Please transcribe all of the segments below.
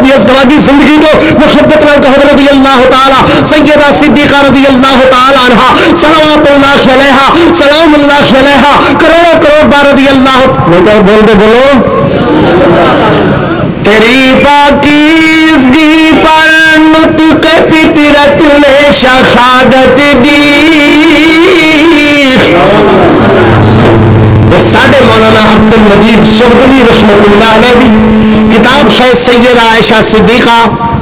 دی ازدواجی زندگی تو محبت نال کہ حضرت رضی اللہ تعالی سیدہ صدیقہ رضی اللہ تعالی عنہا صلوات اللہ علیہا سلام اللہ علیہا کروڑوں کروڑ بار رضی اللہ بول دے بولو تیری پاکیزگی پر نطق فطرت نے شہادت دی ساڈے مولانا عبد المجید شرقلی رحمت اللہ علیہ دی کتاب ہے سیدہ عائشہ صدیقہ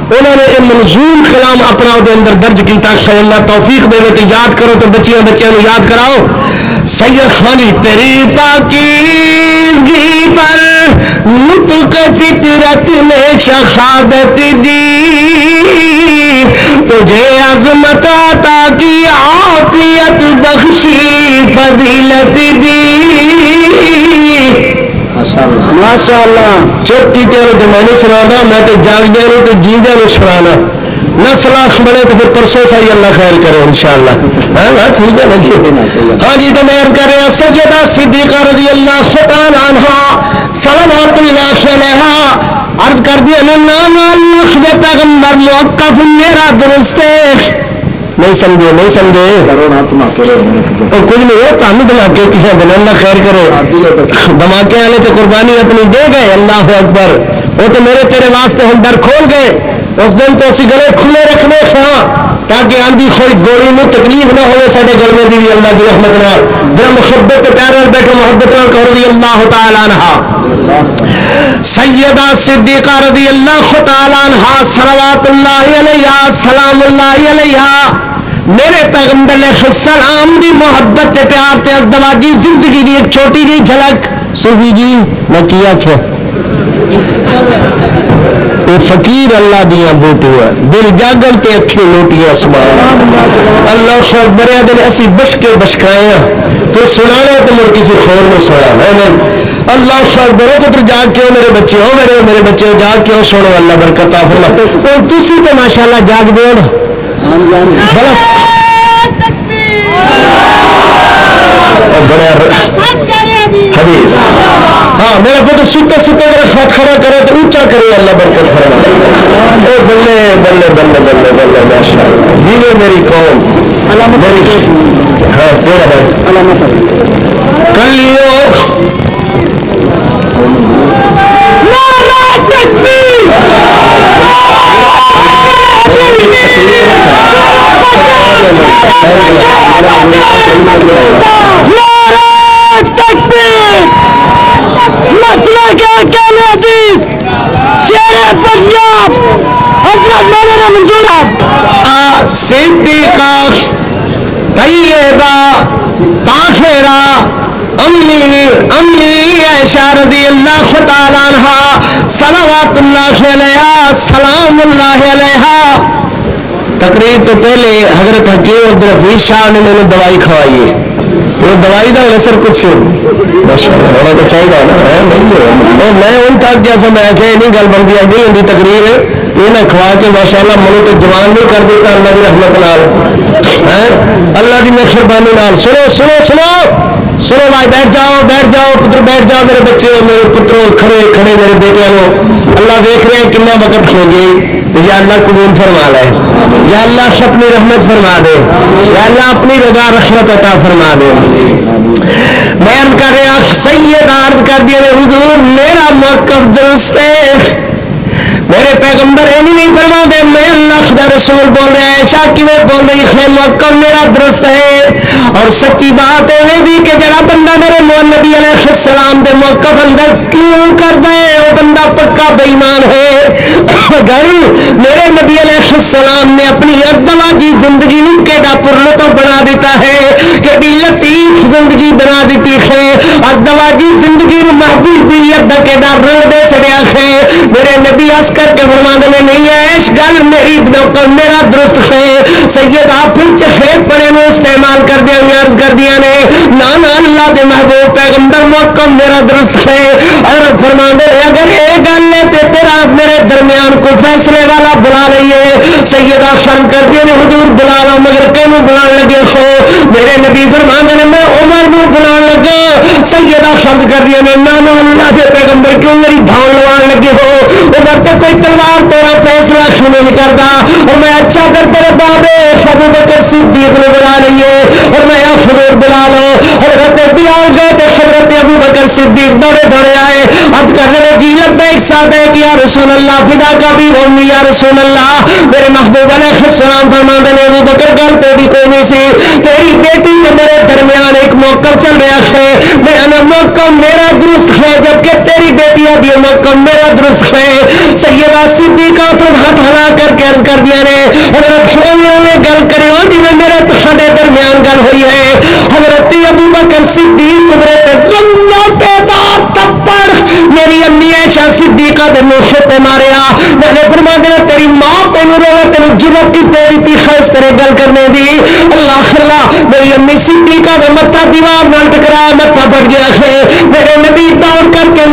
انہوں نے یہ منظوم کلام اپنا دے اندر درج کیتا ہے اللہ توفیق دے تو یاد کرو تو بچیاں کو یاد کراؤ سید خانی تیری پاکیزگی پر نطق فطرت نے شہادت دی تجھے عظمت عطا کی عافیت بخشی فضیلت دی ماشاء اللہ چپ کی تو میں نہیں سنا میں تو جاگ دیا تو جیندیا نہیں سنانا نہ سلاخ بنے تو پھر پرسوں سے ہی اللہ خیر کرے انشاءاللہ ٹھیک ہے ہاں جی تو میں عرض کر رہا سیدہ صدیقہ رضی اللہ تعالی عنہا صلوات اللہ علیہا عرض کر دیا نام اللہ دے پیغمبر موقف میرا درست نہیں سمجھے نہیں سمجھے کچھ نہیں ہو تم دھماکے کسی دن اللہ خیر کرے دھماکے والے تو قربانی اپنی دے گئے اللہ اکبر وہ تو میرے تیرے واسطے ہم ڈر کھول گئے اس دن تو اسی گلے کھلے رکھنے تاکہ آندھی کوئی گولی میں تکلیف نہ ہوئے سارے گلے دی بھی اللہ کی رحمت نال میرا محبت پیار بیٹھو محبت نال کہ رضی اللہ تعالی عنہا سیدہ صدیقہ رضی اللہ تعالی عنہا صلوات اللہ علیہا سلام اللہ علیہا میرے پیغمبر علیہ السلام دی محبت تے پیار تے ازدواجی زندگی دی ایک چھوٹی جی جھلک صوفی جی میں کیا کیا فقیر اللہ دیا بوٹیاں دل جاگل تے اکھی لوٹیاں سبحان اللہ شاید بڑے دن ایسی بشکے بشکائیاں تو سنانا تو مڑ کسی خور میں سنا اللہ شاید بڑے پتر جاگ کے میرے بچے ہو میرے بچے جاگ کے سنو اللہ برکت فرما اور تسی تو ماشاءاللہ جاگ دو بڑا حدیث ہاں میرا پتر سوتے سوتے اگر ہاتھ کھڑا کرے تو اونچا کرے اللہ برکت فرمائے اے بلے بلے بلے بلے بلے ماشاءاللہ جیوے میری قوم میری ہاں تیرا بھائی کلیو مسئلہ کیا کہنے حدیث شیر پنجاب حضرت مولانا منظور صدیقہ طیبہ طاہرہ امی عائشہ رضی اللہ تعالی عنہا صلوات اللہ علیہا سلام اللہ علیہا تقریر تو پہلے حضرت حکیم عبدالحفیظ شاہ نے میں نے دوائی کھوائی ہے وہ دوائی کا اثر کچھ ہونا تو چاہیے نا میں ان تک جیسا میں کہ نہیں گل بنتی نہیں ہوتی تقریر یہ نہ کھوا کے ماشاء اللہ منو تو جوان نہیں کر دیتا اللہ کی رحمت نال اللہ کی مہربانی نال سنو سنو سنو سنو بھائی بیٹھ جاؤ پتر بیٹھ جاؤ میرے بچے میرے پتروں کھڑے میرے بیٹے اللہ دیکھ رہے ہیں کتنا وقت ہو گئی یا اللہ قبول فرما لے یا اللہ اپنی رحمت فرما دے یا اللہ اپنی رضا رحمت عطا فرما دے میں عرض کر رہا سید عرض کر دیا حضور میرا موقف درست ہے میرے پیغمبر یہ نہیں فرما دے میں اللہ خدا رسول بول رہا ہے عائشہ کیویں بول رہی ہے موقف میرا درست ہے اور سچی بات ہے بھی کہ جڑا بندہ میرے نبی علیہ السلام دے موقف اندر کیوں کرتا ہے وہ بندہ پکا بے ایمان ہے اگر میرے نبی علیہ السلام نے اپنی ازدواجی زندگی کیڈا پرلطف بنا دیتا ہے کہ لطیف زندگی بنا دیتی ہے ازدواجی زندگی محبوبیت دا کیڈا رنگ دے چڑیا ہے میرے نبی کر کے فرمانے میں نہیں ہے اس گل میری میرا درست ہے سیدہ پھر چخیت پڑے نے استعمال کر دیا عرض کر دیا نے نانا اللہ دے محبوب پیغمبر موقع میرا درست ہے اور فرمانے میں اگر ایک گل ہے تے تیرا میرے درمیان کو فیصلے والا بلا رہی ہے سیدہ فرض کر دیا نے حضور بلا لو مگر کینوں بلا لگے ہو میرے نبی فرمانے میں عمر نو بلا لگا سیدہ فرض کر دیا نے نانا اللہ دے پیغمبر کیوں میری دھان لوان لگے ہو وہ عمر تے کوئی تلوار تیرا فیصلہ کیوں نہیں کرتا؟ اور میں اچھا کر تیرے بابے ابو بکر صدیق نے بلا لیے اور میں حضور بلا لو. حضرت بلال گئے تو حضرت ابو بکر صدیق دوڑے دوڑے آئے. عرض کرتے ہیں جی لبیک صادق یا رسول اللہ فدا کا بھی امی یا رسول اللہ. میرے محبوب علیہ السلام فرماتے ہیں ابو بکر گل تو بھی کوئی نہیں سی, تیری بیٹی تو میرے درمیان ایک موقع چل رہا ہے, میرا موقع میرا درست ہے جبکہ تیری بیٹی آدھی موقع میرا درست ہے. سیدہ صدیقہ تو ہاتھ ہلا کر کے عرض کر دیا نے حضرت نے گل کرے ہو جی میرے تھوڑے درمیان گل ہوئی ہے. حضرت ابو بکر صدیق کمرے تے لمبے دار تپڑ میری امی عائشہ صدیقہ دے منہ تے ماریا. میں فرما دینا تیری ماں تینوں روے تینوں جرأت کس دے دی خاص طرح گل کرنے دی؟ اللہ اللہ میری امی صدیقہ دے متھا دیوار نال ٹکرایا, متھا پھٹ گیا ہے. میرے نبی دوڑ کر کے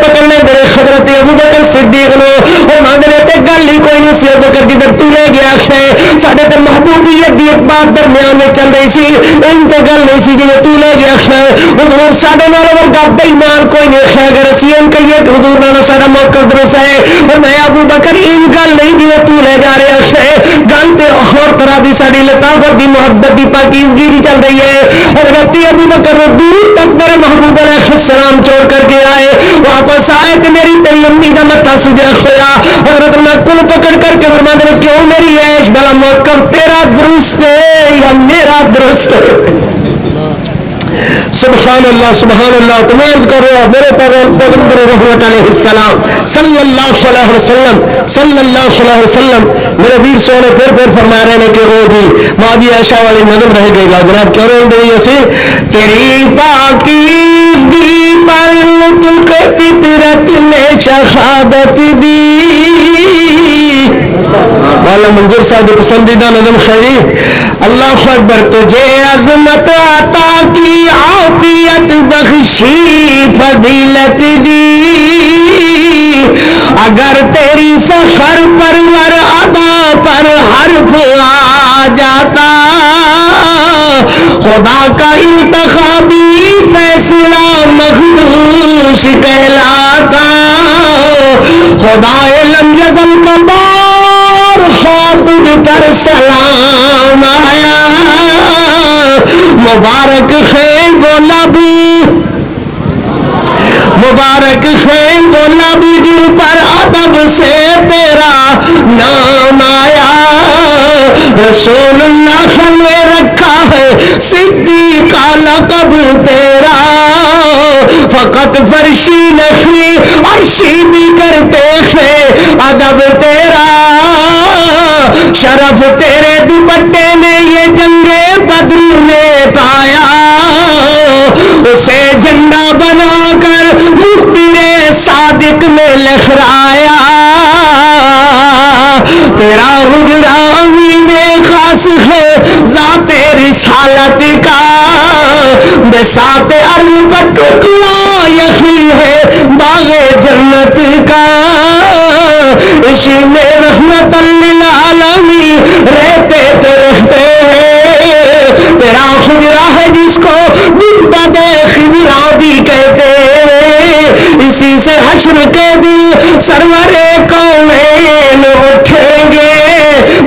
پکڑنے میرے حضرت ابو بکر صدیق نو اور مانگنے تے گل ہی کوئی نہیں سی. ابو بکر جدھر تو لے گیا ہے ساڈے تے محبوبیت دی ایک بات درمیان میں چل رہی سی, ان تے گل نہیں سی جی تو لے گیا ہے. حضور ساڈے نال ورگا بے ایمان کوئی نہیں ہے. اگر اسی ان کہیے کہ حضور نال ساڈا موقف درست ہے اور میں ابو بکر ان گل نہیں جی تو لے جا رہا ہے, گل تے اور طرح دی ساڈی لطافت دی محبت دی پاکیزگی دی چل رہی ہے. حضرت ابو بکر دور تک میرے محبوب علیہ السلام چھوڑ کر کے آئے, واپس آئے تو میری تیری امی کا متھا سجا ہوا. حضرت میں کل پکڑ کر کے فرماتے ہیں کیوں میری عیش بلا موقف تیرا درست ہے یا میرا درست ہے؟ سبحان اللہ سبحان اللہ. تو میں عرض کر رہا میرے پیغمبر رحمت علیہ السلام صلی اللہ علیہ وسلم میرے ویر سونے پھر فرما رہے ہیں کہ وہ جی ماں جی عائشہ والی نظم رہ گئی جناب کیوں رہے گئی ایسے تیری پاکیزگی پر تجھ فطرت نے شہادت دی. مولانا منظور صاحب پسندیدہ نظم خیری. اللہ اکبر تجھے عظمت عطا کی عافیت بخشی فضیلت دی, اگر تیری سخر پرور ادا پر حرف آ جاتا خدا کا انتخابی فیصلہ مخدوش کہلاتا. خدا لم یزل کا بار خاطر پر سلام آیا, مبارک خیر بولا بھی مبارک خیر بولا بھی جن پر ادب سے تیرا نام آیا. رسول اللہ نے رکھا ہے صدیق کا لقب تیرا, فقط فرشی نفی عرشی بھی کرتے ہیں ادب تیرا. شرف تیرے دوپٹے میں یہ جنگے بدر نے پایا, اسے جھنڈا بنا کر مخبر صادق میں لہرایا. تیرا حجرا امین خاص ہے ذات رسالت کا, بساط عرض پر ٹکڑا یہی ہے باغ جنت کا. اسی میں رحمت للعالمین رہتے تو رہتے ہیں. تیرا حجرا ہے جس کو گنبد خضرا بھی کہتے ہیں, اسی سے حشر کے دن سرور کونین اٹھیں گے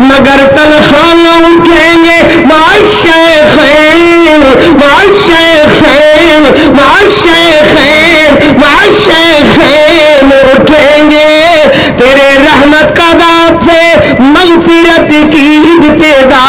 مگر تنہا نہ اٹھیں گے. معاشیخین معاشیخین معاشیخین معاشیخین اٹھیں گے. تیرے رحمت کا داد سے مغفرت کی ابتدا